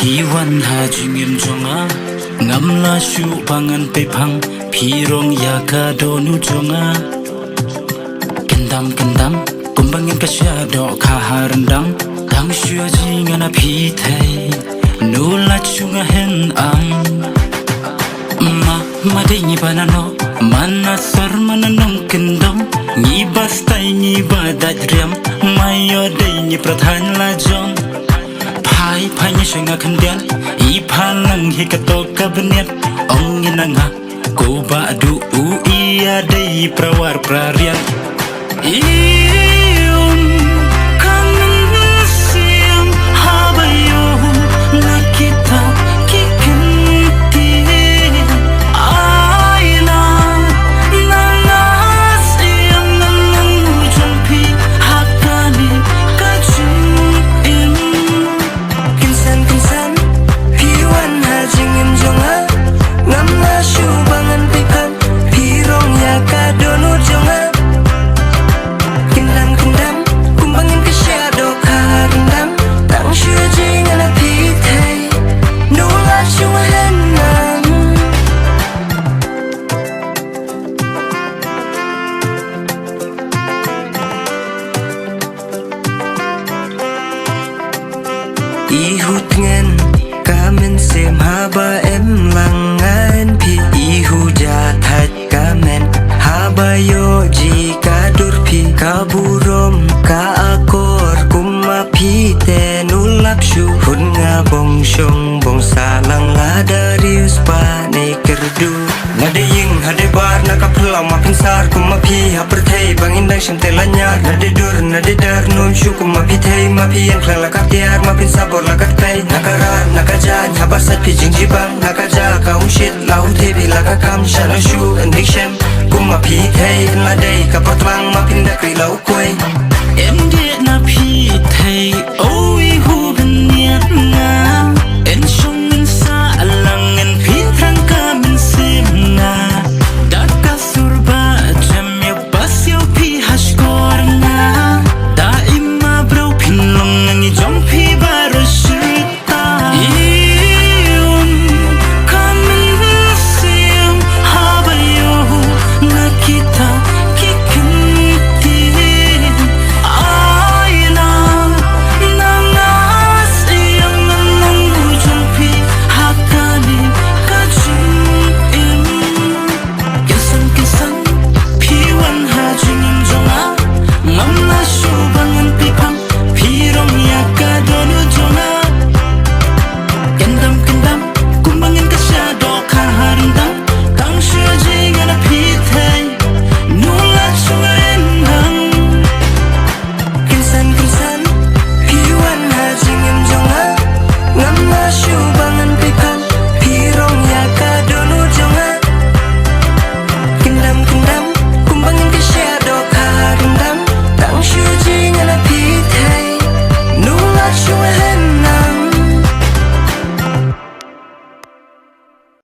Pi Wanbhaa Imsngi ngamla shu pangan pepang pirong ya kadonu jonga kendam kumbangin kasyado kaharandang tang shua jingana pitay nula chunga hen ma de ni banano mana sar mananong kendam ni bastai ni badadriam mayo de ni pradhan la jong Pai ni shenga kendian I palang hikato kabinet Ong inanga Ko ba du iya day prawar prarian Iyong kangen siyang habayo nakita kikinti Ayla nanas iyang nanganujampi hakani kajin Kynsan kynsan Pi Wanbhaa Imsngi ngamla shu pangan pepang pirong ya kadonu jonga kendam kumbangin kasyado kaharandang tang shua jingana pitay nula chunga henang ihut ngen kamen sem haba em langan pi ihu jahat kamen haba yo jika durpi kaburom ka akor kuma pi te nulap shu hun nga bong shong bong salang la dari uspa ne kerdu nade ying hade bar nakaplau ma pinsar kuma pi haperthei bangindang shamte lanyar nade dur nade dar nun shu kuma pi thei ma pi yang khlang la kaptiar ma pin sabor la katkai nakarar nakajan habasat pi jingjibang nakaja ka ushit lau the bi la ka kam shana shu endikshem kuma pi thei la dei ka patlang ma pin da kri lau koi Em